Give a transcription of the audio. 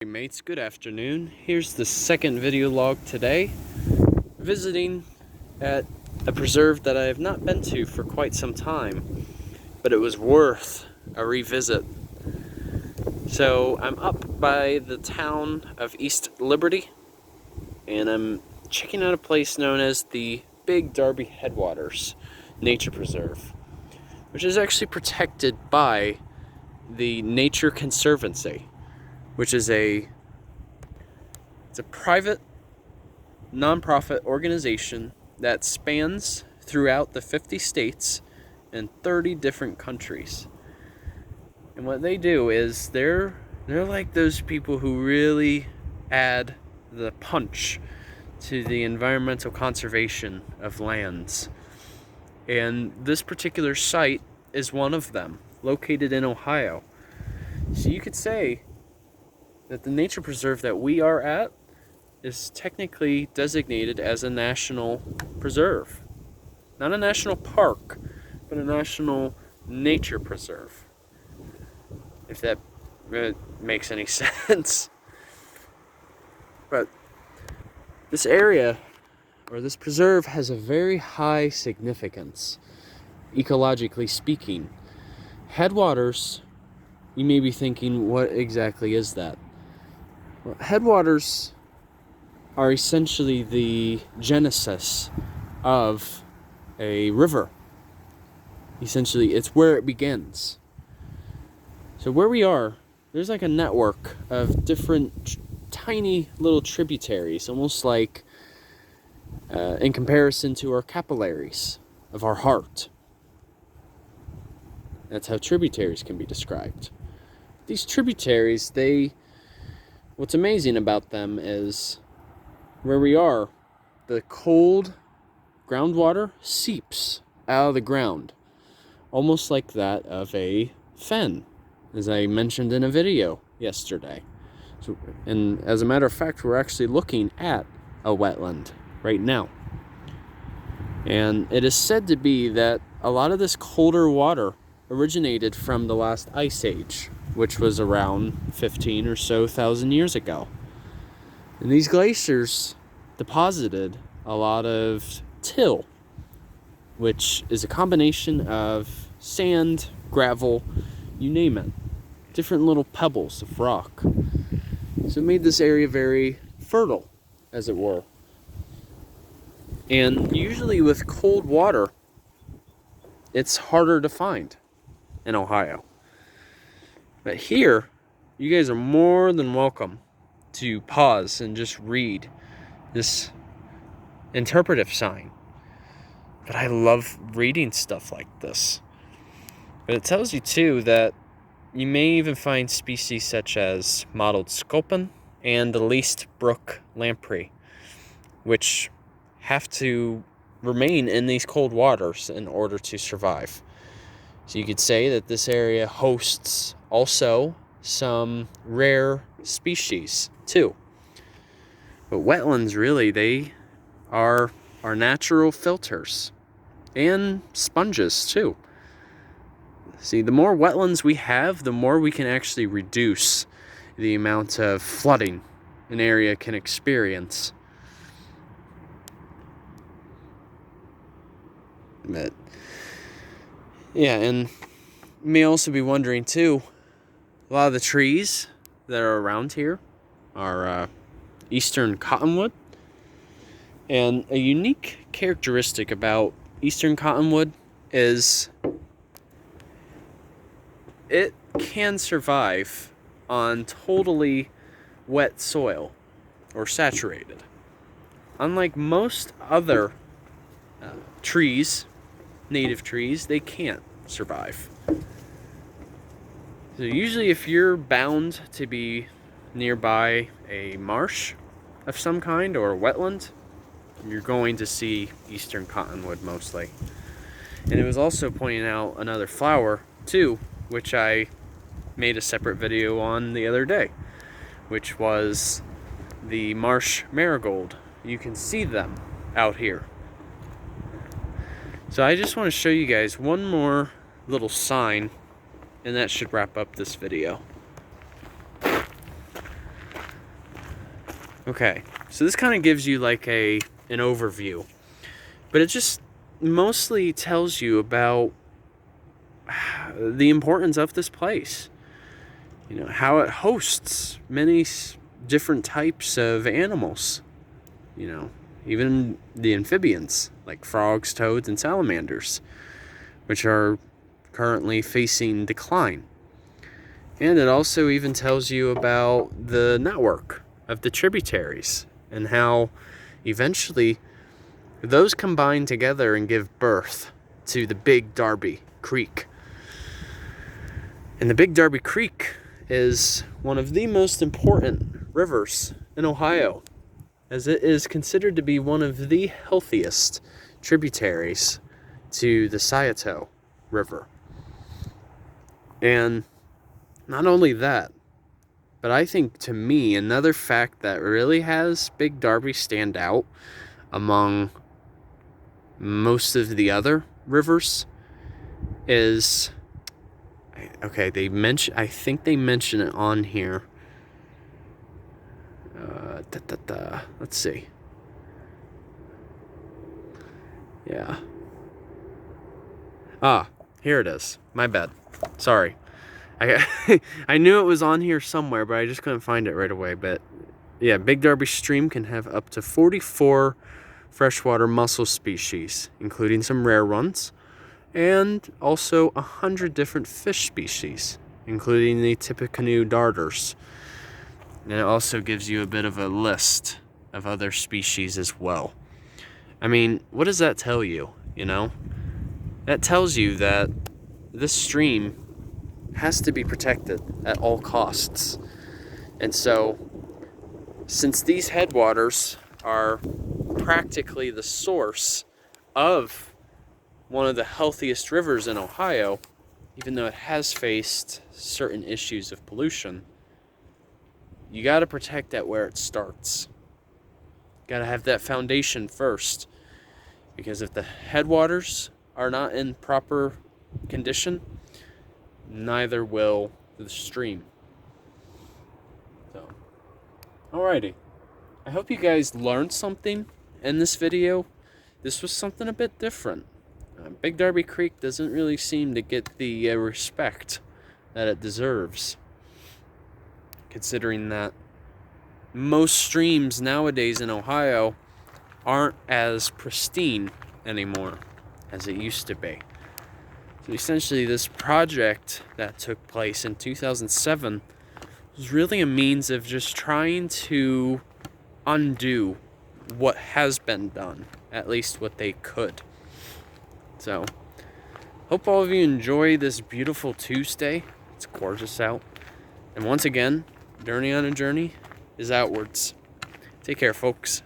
Hey mates, good afternoon. Here's the second video log today. Visiting at a preserve that I have not been to for quite some time, but it was worth a revisit. So I'm up by the town of East Liberty, and I'm checking out a place known as the Big Darby Headwaters Nature Preserve, which is actually protected by the Nature Conservancy, which is it's a private nonprofit organization that spans throughout the 50 states and 30 different countries. And what they do is they're like those people who really add the punch to the environmental conservation of lands. And this particular site is one of them, located in Ohio. So you could say that the nature preserve that we are at is technically designated as a national preserve. Not a national park, but a national nature preserve. If that makes any sense. But this area, or this preserve, has a very high significance, ecologically speaking. Headwaters, you may be thinking, what exactly is that? Well, headwaters are essentially the genesis of a river. Essentially, it's where it begins. So where we are, there's like a network of different tiny little tributaries, almost like in comparison to our capillaries of our heart. That's how tributaries can be described. These tributaries, what's amazing about them is where we are, the cold groundwater seeps out of the ground, almost like that of a fen, as I mentioned in a video yesterday. And as a matter of fact, we're actually looking at a wetland right now. And it is said to be that a lot of this colder water originated from the last ice age, which was around 15 or so thousand years ago. And these glaciers deposited a lot of till, which is a combination of sand, gravel, you name it, different little pebbles of rock. So it made this area very fertile, as it were. And usually with cold water, it's harder to find in Ohio. But here, you guys are more than welcome to pause and just read this interpretive sign. But I love reading stuff like this. But it tells you too that you may even find species such as mottled sculpin and the least brook lamprey, which have to remain in these cold waters in order to survive. So you could say that this area hosts also some rare species too. But wetlands, really, they are our natural filters and sponges too. See, the more wetlands we have, the more we can actually reduce the amount of flooding an area can experience. But yeah, and you may also be wondering too, a lot of the trees that are around here are eastern cottonwood. And a unique characteristic about eastern cottonwood is it can survive on totally wet soil or saturated. Unlike most other trees, native trees, they can't survive. So usually if you're bound to be nearby a marsh of some kind or a wetland, you're going to see eastern cottonwood mostly. And it was also pointing out another flower too, which I made a separate video on the other day, which was the marsh marigold. You can see them out here. So I just want to show you guys one more little sign, and that should wrap up this video. Okay, so this kind of gives you like an overview, but it just mostly tells you about the importance of this place. You know, how it hosts many different types of animals. You know, even the amphibians like frogs, toads, and salamanders, which are currently facing decline. And it also even tells you about the network of the tributaries and how eventually those combine together and give birth to the Big Darby Creek. And the Big Darby Creek is one of the most important rivers in Ohio, as it is considered to be one of the healthiest tributaries to the Scioto River. And not only that, but I think, to me, another fact that really has Big Darby stand out among most of the other rivers is, okay, I think they mention it on here. Let's see. Yeah. Here it is. My bad. Sorry. I knew it was on here somewhere, but I just couldn't find it right away. But yeah, Big Darby Stream can have up to 44 freshwater mussel species, including some rare ones, and also 100 different fish species, including the Tippecanoe darters. And it also gives you a bit of a list of other species as well. I mean, what does that tell you, you know? That tells you that this stream has to be protected at all costs. And so, since these headwaters are practically the source of one of the healthiest rivers in Ohio, even though it has faced certain issues of pollution, you got to protect that where it starts. Got to have that foundation first, because if the headwaters are not in proper condition, neither will the stream. So, alrighty. I hope you guys learned something in this video. This was something a bit different. Big Darby Creek doesn't really seem to get the respect that it deserves, considering that most streams nowadays in Ohio aren't as pristine anymore as it used to be. So essentially, this project that took place in 2007 was really a means of just trying to undo what has been done, at least what they could. So, hope all of you enjoy this beautiful Tuesday. It's gorgeous out. And once again, Journey on a Journey is outwards. Take care, folks.